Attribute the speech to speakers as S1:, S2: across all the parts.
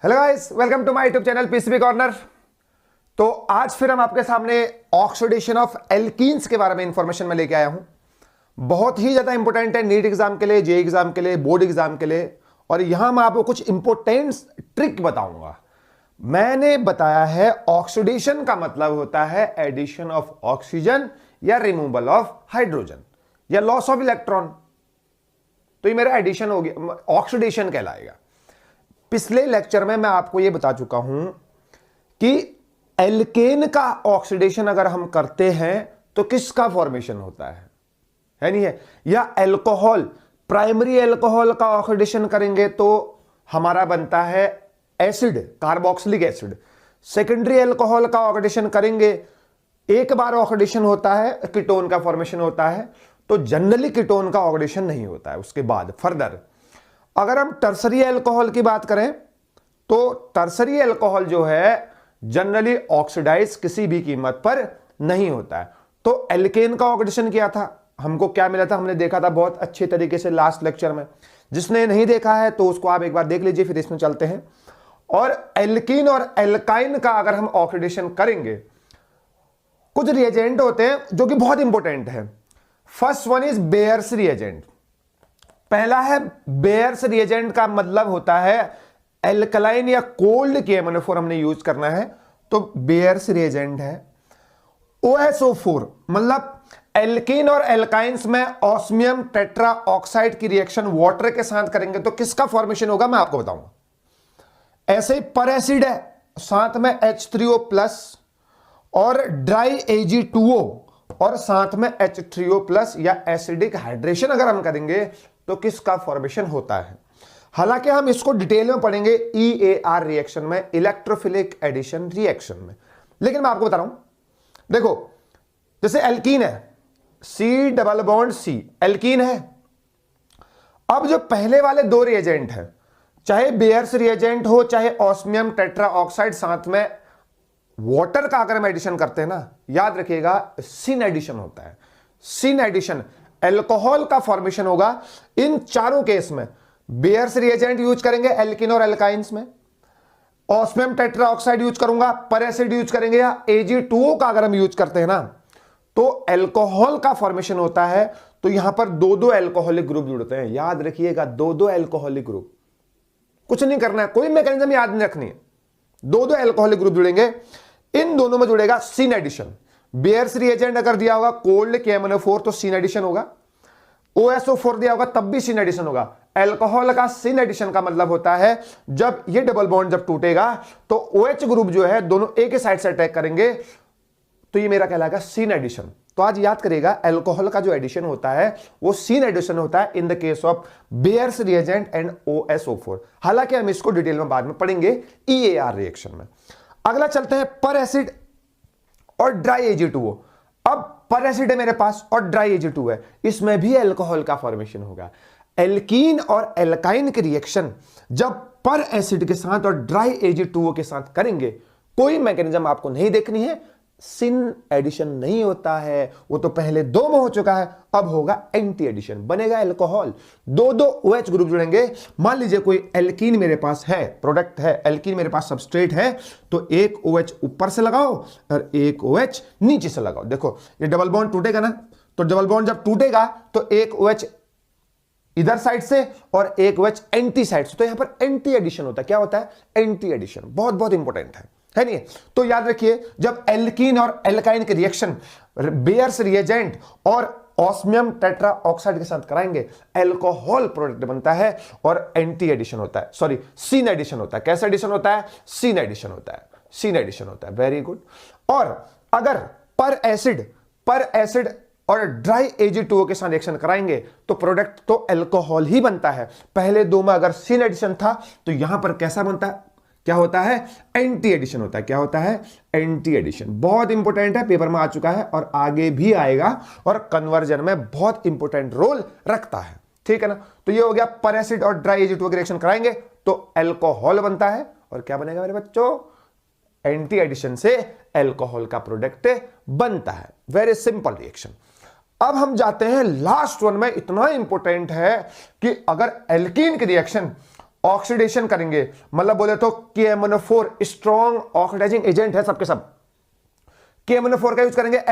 S1: Hello guys, welcome to my YouTube channel PCB corner. तो आज फिर हम आपके सामने ऑक्सीडेशन ऑफ एल्कीन्स के बारे में इंफॉर्मेशन में लेके आया हूं। बहुत ही ज्यादा इंपॉर्टेंट है नीट एग्जाम के लिए, जेईई एग्जाम के लिए, बोर्ड एग्जाम के लिए। और यहां मैं आपको कुछ इंपॉर्टेंट ट्रिक बताऊंगा। मैंने बताया है ऑक्सीडेशन का मतलब होता है एडिशन ऑफ ऑक्सीजन या रिमूवल ऑफ हाइड्रोजन या लॉस ऑफ इलेक्ट्रॉन। तो ये मेरा एडिशन हो गया, ऑक्सीडेशन कहलाएगा। पिछले लेक्चर में मैं आपको यह बता चुका हूं कि एल्केन का ऑक्सीडेशन अगर हम करते हैं तो किसका फॉर्मेशन होता है नहीं है, या अल्कोहल, प्राइमरी अल्कोहल का ऑक्सीडेशन करेंगे तो हमारा बनता है acid, carboxylic acid. Secondary alcohol का ऑक्सीडेशन करेंगे, एक बार ऑक्सीडेशन होता है, कीटोन का फॉर्मेशन होता है। तो जनरली कीटोन का ऑक्सीडेशन नहीं होता है उसके बाद फर्दर। अगर हम टर्सरी अल्कोहल की बात करें तो टर्सरी अल्कोहल जो है जनरली ऑक्सीडाइज किसी भी कीमत पर नहीं होता है। तो एल्केन का ऑक्सीडेशन किया था, हमको क्या मिला था, हमने देखा था बहुत अच्छे तरीके से लास्ट लेक्चर में। जिसने नहीं देखा है तो उसको आप एक बार देख लीजिए, फिर इसमें चलते हैं। और एल्कीन और एल्काइन का अगर हम ऑक्सीडेशन करेंगे, कुछ रिएजेंट होते हैं जो कि बहुत इंपॉर्टेंट है। First one is bears reagent. पहला है बेयर्स रिएजेंट का मतलब होता है एल्कलाइन या कोल्ड KMnO4 हमने यूज करना है तो बेयर्स रिएजेंट है। OSO4 मतलब एल्कीन और एल्काइंस में ऑस्मियम टेट्रा ऑक्साइड की रिएक्शन वाटर के साथ करेंगे तो किसका फॉर्मेशन होगा मैं आपको बताऊंगा। ऐसे ही पर एसिड है, साथ में H3O+ और ड्राई Ag2O और साथ में H3O+ या एसिडिक हाइड्रेशन अगर हम करेंगे तो किसका फॉर्मेशन होता है। हालांकि हम इसको डिटेल में पढ़ेंगे EAR रिएक्शन में, इलेक्ट्रोफिलिक एडिशन रिएक्शन में, लेकिन मैं आपको बता रहा हूं। देखो जैसे एल्कीन है, C+C एल्कीन है। अब जो पहले वाले दो रिएजेंट हैं, चाहे बेयर्स रिएजेंट हो चाहे ऑस्मियम टेट्रा ऑक्साइड, साथ में वाटर का अगर हम एडिशन करते हैं ना, याद रखिएगा सिन एडिशन होता है। सिन एडिशन अल्कोहल का फॉर्मेशन होगा। इन चारों केस में बेयर्स रिएजेंट यूज करेंगे एल्कीन और एल्काइंस में, ऑस्मियम टेट्रा ऑक्साइड यूज करूंगा, पर एसिड यूज करेंगे, या Ag2O का अगर हम यूज करते हैं ना तो अल्कोहल का फॉर्मेशन होता है। तो यहां पर दो दो अल्कोहलिक ग्रुप जुड़ते हैं, याद रखिएगा दो दो अल्कोहलिक ग्रुप। कुछ नहीं करना है, कोई मैकेनिज्म याद नहीं रखनी है, दो दो अल्कोहलिक ग्रुप जुड़ेंगे। इन दोनों में जुड़ेगा सिन एडिशन। बेयर्स रिएजेंट अगर दिया होगा कोल्ड KMnO4 तो सिन एडिशन होगा, OSO4 दिया होगा तब भी सिन एडिशन होगा। अल्कोहल का सिन एडिशन का मतलब होता है जब ये डबल बॉन्ड जब टूटेगा तो OH ग्रुप जो है दोनों एक ही साइड से अटैक करेंगे, तो ये मेरा कहलाएगा सिन एडिशन। तो आज याद करिएगा अल्कोहल का जो एडिशन होता है वो सिन एडिशन होता है in the case of bears reagent and OSO4। हालांकि हम इसको डिटेल में बाद में पढ़ेंगे EAR रिएक्शन में। अगला चलते हैं पर एसिड और ड्राई Ag2O। अब पर एसिड है मेरे पास और ड्राई Ag2O है, इसमें भी अल्कोहल का फॉर्मेशन होगा। एल्कीन और एल्काइन की रिएक्शन जब पर एसिड के साथ और ड्राई Ag2O के साथ करेंगे, कोई मैकेनिज्म आपको नहीं देखनी है, सिन एडिशन नहीं होता है, वो तो पहले दो में हो चुका है, अब होगा एंटी एडिशन, बनेगा अल्कोहल। दो दो OH ग्रुप जुड़ेंगे। मान लीजिए कोई एल्कीन मेरे पास है, प्रोडक्ट है, एल्कीन मेरे पास सबस्ट्रेट है, तो एक OH ऊपर से लगाओ और एक OH नीचे से लगाओ। देखो ये डबल बॉन्ड टूटेगा ना, तो डबल बॉन्ड जब टूटेगा तो एक OH इधर साइड से और एक OH एंटी साइड से, तो यहां पर एंटी एडिशन होता है। क्या होता है? Anti addition. बहुत बहुत इंपॉर्टेंट है नहीं? तो याद रखिए जब एल्कीन और एल्काइन के रिएक्शन बेयर्स रिएजेंट और ऑस्मियम टेट्रा ऑक्साइड के साथ कराएंगे, अल्कोहल प्रोडक्ट बनता है और एंटी एडिशन होता है, सॉरी सिन एडिशन होता है। कैसा एडिशन होता है? सिन एडिशन होता है, सिन एडिशन होता है। Very good. और अगर पर एसिड और ड्राई Ag2O के साथ रिएक्शन कराएंगे तो प्रोडक्ट तो अल्कोहल ही बनता है। पहले दो में अगर सिन एडिशन था तो यहां पर कैसा बनता है? क्या होता है? एंटी एडिशन होता है। क्या होता है? Anti addition. बहुत इंपॉर्टेंट है, पेपर में आ चुका है और आगे भी आएगा और कन्वर्जन में बहुत इंपॉर्टेंट रोल रखता है। ठीक है ना? तो ये हो गया पर एसिड और ड्राई Ag2O की रिएक्शन कराएंगे तो अल्कोहल बनता है और क्या बनेगा मेरे बच्चों? एंटी एडिशन से अल्कोहल का प्रोडक्ट बनता है। Very simple reaction. अब हम जाते हैं लास्ट वन में, इतना इंपॉर्टेंट है कि अगर एल्कीन की रिएक्शन ऑक्सीडेशन करेंगे, मतलब बोले तो KMnO4 स्ट्रॉन्ग ऑक्सीडाइजिंग एजेंट है सबके सब। KMnO4 का यूज करेंगे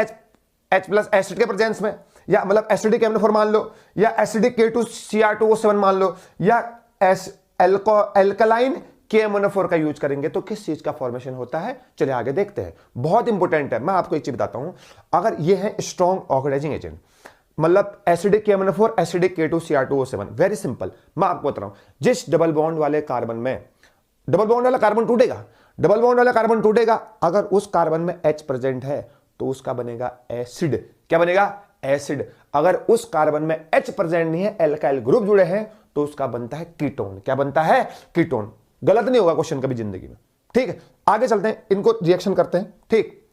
S1: H प्लस एसिड के प्रेजेंस में, या मतलब एसिडिक KMnO4 मान लो, या एसिडिक K2Cr2O7 मान लो, या एल्कलाइन KMnO4 का यूज करेंगे तो किस चीज का फॉर्मेशन होता है, चलिए आगे देखते हैं। बहुत इंपॉर्टेंट है, मैं आपको एक चीज बताता हूं। अगर ये है स्ट्रॉन्ग ऑक्सीडाइजिंग एजेंट, मतलब acidic KMnO4, acidic K2Cr2O7, very simple. मैं आपको बता रहा हूं, जिस डबल बॉन्ड वाले कार्बन में डबल बॉन्ड वाला कार्बन टूटेगा, डबल बॉन्ड वाला कार्बन टूटेगा, अगर उस कार्बन में H प्रेजेंट है तो उसका बनेगा एसिड। क्या बनेगा? एसिड। अगर उस कार्बन में H प्रेजेंट नहीं है, एल्काइल ग्रुप जुड़े हैं, तो उसका बनता है कीटोन। क्या बनता है? कीटोन। गलत नहीं होगा क्वेश्चन कभी जिंदगी में, ठीक है। आगे चलते हैं, इनको रिएक्शन करते हैं, ठीक।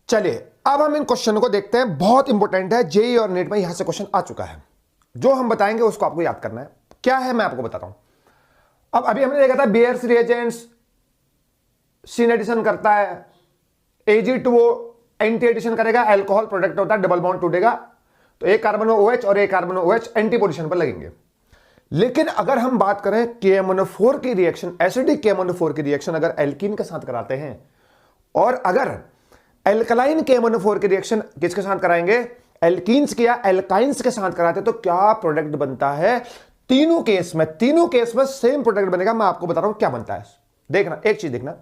S1: चलिए अब हम इन क्वेश्चन को देखते हैं, बहुत इंपॉर्टेंट है, जेईई और नीट में यहां से क्वेश्चन आ चुका है। जो हम बताएंगे उसको आपको याद करना है। क्या है मैं आपको बताता हूं। अब अभी हमने देखा था बेयर्स रिएजेंट्स, सीन एडिशन करता है, Ag2O एंटी एडिशन करेगा, अल्कोहल प्रोडक्ट होता है, डबल बॉन्ड टूटेगा तो एक कार्बन OH और एक कार्बन OH एंटी पोजीशन पर लगेंगे। लेकिन अगर हम बात करें KMnO4 की रिएक्शन, एसिडिक KMnO4 की रिएक्शन अगर एल्कीन के साथ कराते हैं, और अगर एल्कलाइन KMnO4 की रिएक्शन किसके साथ कराएंगे, एल्कीन्स के या एल्काइंस के साथ कराते, तो क्या प्रोडक्ट बनता है? तीनों केस में सेम प्रोडक्ट बनेगा। मैं आपको बता रहा हूं क्या बनता है। देखना, एक चीज देखना,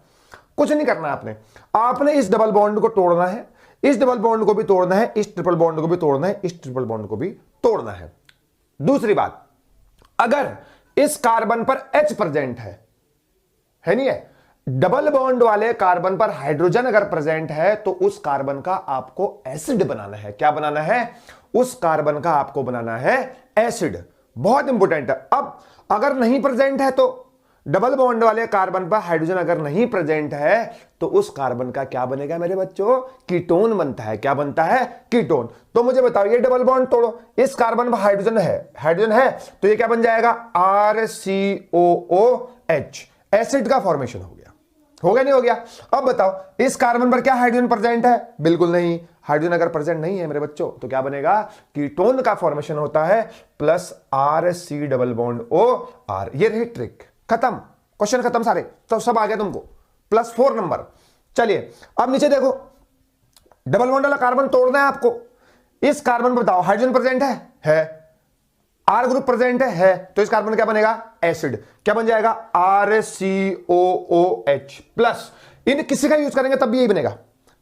S1: कुछ नहीं करना है आपने इस डबल बॉन्ड को तोड़ना है, इस डबल बॉन्ड को भी तोड़ना है, इस ट्रिपल बॉन्ड को भी तोड़ना है, इस ट्रिपल बॉन्ड को भी तोड़ना है। दूसरी बात, अगर इस कार्बन पर H प्रेजेंट है नहीं है, डबल बॉन्ड वाले कार्बन पर हाइड्रोजन अगर प्रेजेंट है, तो उस कार्बन का आपको एसिड बनाना है। क्या बनाना है? उस कार्बन का आपको बनाना है एसिड। बहुत इंपॉर्टेंट है। अब अगर नहीं प्रेजेंट है, तो डबल बॉन्ड वाले कार्बन पर हाइड्रोजन अगर नहीं प्रेजेंट है, तो उस कार्बन का क्या बनेगा मेरे बच्चों? कीटोन बनता है। क्या बनता है? कीटोन। तो मुझे बताओ, ये डबल बॉन्ड तोड़ो, इस कार्बन पर हाइड्रोजन है तो ये क्या बन जाएगा? RCOOH, एसिड का फॉर्मेशन हो गया नहीं हो गया? अब बताओ, इस कार्बन पर क्या हाइड्रोजन प्रेजेंट है? बिल्कुल नहीं। हाइड्रोजन अगर प्रेजेंट नहीं है मेरे बच्चों, तो क्या बनेगा? कीटोन का फॉर्मेशन होता है plus RC double bond OR। ये रही ट्रिक, खत्म, क्वेश्चन खत्म सारे, तो सब आ गया तुमको, +4 नंबर। चलिए अब नीचे देखो, डबल बॉन्ड वाला कार्बन तोड़ना है आपको। इस कार्बन पर बताओ हाइड्रोजन प्रेजेंट है, R ग्रुप प्रेजेंट है, तो इस कार्बन क्या बनेगा? एसिड। क्या बन जाएगा? RCOOH plus. इन किसी का यूज करेंगे तब भी यही बनेगा।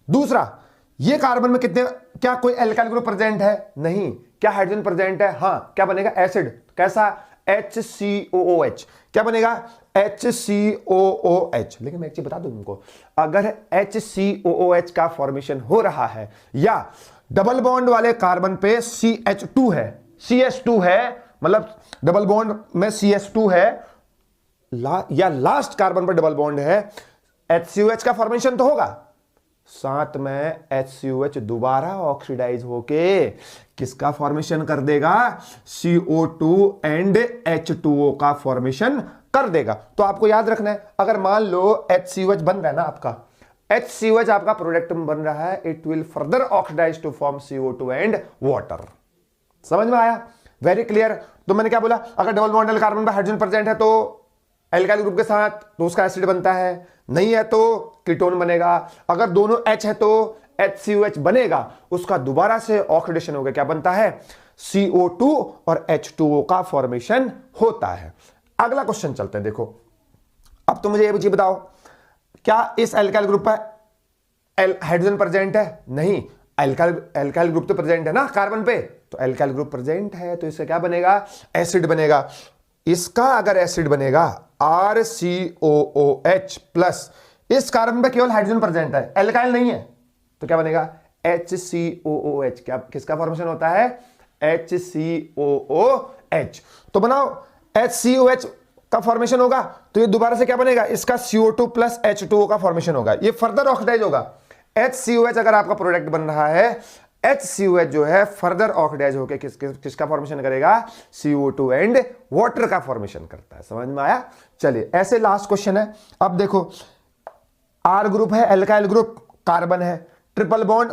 S1: दूसरा, ये कार्बन में कितने, क्या कोई एल्काइल ग्रुप प्रेजेंट है? नहीं। क्या हाइड्रोजन प्रेजेंट है? हां। क्या बनेगा? एसिड। कैसा? HCOOH। क्या बनेगा? HCOOH। लेकिन मैं एक चीज बता दूं तुमको, अगर HCOOH का फॉर्मेशन हो रहा है, या डबल बॉन्ड वाले कार्बन पे CH2 है, मतलब डबल बॉन्ड में CH2 है, या लास्ट कार्बन पर डबल बॉन्ड है, HCOH का फॉर्मेशन तो होगा, साथ में HCOH दोबारा ऑक्सीडाइज होके किसका फॉर्मेशन कर देगा? CO2 एंड H2O का फॉर्मेशन कर देगा। तो आपको याद रखना है, अगर मान लो HCOH बन रहा है ना, आपका HCOH आपका प्रोडक्ट बन रहा है, it will further oxidise to form CO2 and water. समझ में आया? Very clear. तो मैंने क्या बोला, अगर डबल बॉन्ड कार्बन पर हाइड्रोजन प्रेजेंट है तो एल्काइल ग्रुप के साथ, तो उसका एसिड बनता है, नहीं है तो कीटोन बनेगा। अगर दोनों H है तो HCOH बनेगा, उसका दोबारा से ऑक्सीडेशन होगा, क्या बनता है? CO2 और H2O का फॉर्मेशन होता है। अगला क्वेश्चन चलते हैं। देखो, अब तो मुझे ये भी बताओ, क्या इस एल्काइल ग्रुप पर हाइड्रोजन प्रेजेंट है? नहीं। एल्काइल ग्रुप तो प्रेजेंट है ना कार्बन पे, तो एल्काइल ग्रुप प्रेजेंट है, तो इससे क्या बनेगा? एसिड बनेगा। इसका अगर एसिड बनेगा RCOOH प्लस, इस कार्बन पे केवल हाइड्रोजन प्रेजेंट है, एल्काइल नहीं है, तो क्या बनेगा? HCOOH। क्या किसका फॉर्मेशन होता है? HCOOH। तो बनाओ, HCOH का फॉर्मेशन होगा तो ये दोबारा से क्या बनेगा? इसका CO2 प्लस H2O का फॉर्मेशन होगा, ये फर्दर ऑक्सीडाइज होगा। HCOH अगर आपका प्रोडक्ट बन रहा है, HCOH जो है फर्दर ऑक्सीडाइज होकर किसका फॉर्मेशन करेगा? CO2 एंड वाटर का फॉर्मेशन करता है। समझ में आया? चलिए, ऐसे लास्ट क्वेश्चन है। अब देखो, R ग्रुप है, एल्काइल ग्रुप, कार्बन है, triple bond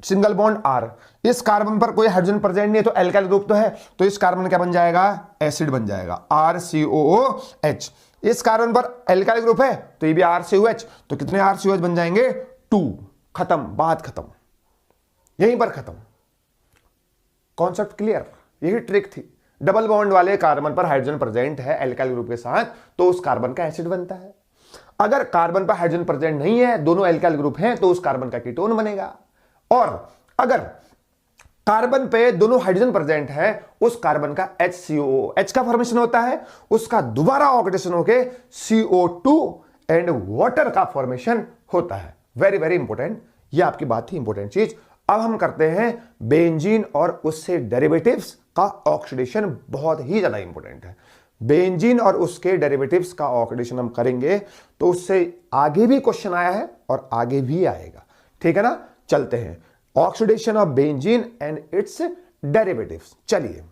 S1: single bond R, इस कार्बन पर कोई हाइड्रोजन प्रेजेंट नहीं है तो एल्काइल ग्रुप तो है, तो इस कार्बन क्या बन जाएगा, एसिड बन जाएगा, RCOOH। इस कार्बन पर एल्काइल ग्रुप है तो ये भी RCOH, तो कितने RCOH बन जाएंगे, 2। खत्म, बात खत्म, यहीं पर खत्म। कॉन्सेप्ट क्लियर, यही ट्रिक थी। डबल बॉन्ड वाले कार्बन पर हाइड्रोजन प्रेजेंट है एल्काइल ग्रुप के साथ तो उस कार्बन का एसिड बनता है। अगर कार्बन पर हाइड्रोजन प्रेजेंट नहीं है, दोनों एल्काइल ग्रुप हैं, तो उस कार्बन का कीटोन बनेगा। और अगर कार्बन पे दोनों हाइड्रोजन प्रेजेंट है, उस कार्बन का HCOOH का फॉर्मेशन होता है, उसका दोबारा ऑक्सीडेशन होके CO2 एंड वाटर का फॉर्मेशन होता है। वेरी वेरी इंपॉर्टेंट, ये आपकी बात थी इंपॉर्टेंट चीज। अब हम करते हैं बेंजीन और उससे डेरिवेटिव्स का ऑक्सीडेशन, बहुत ही ज्यादा इंपॉर्टेंट है। बेंजीन और उसके डेरिवेटिव्स का ऑक्सीडेशन हम करेंगे तो उससे आगे भी क्वेश्चन आया है और आगे भी आएगा, ठीक है ना। चलते हैं, oxidation of benzene and it's derivatives. चलिए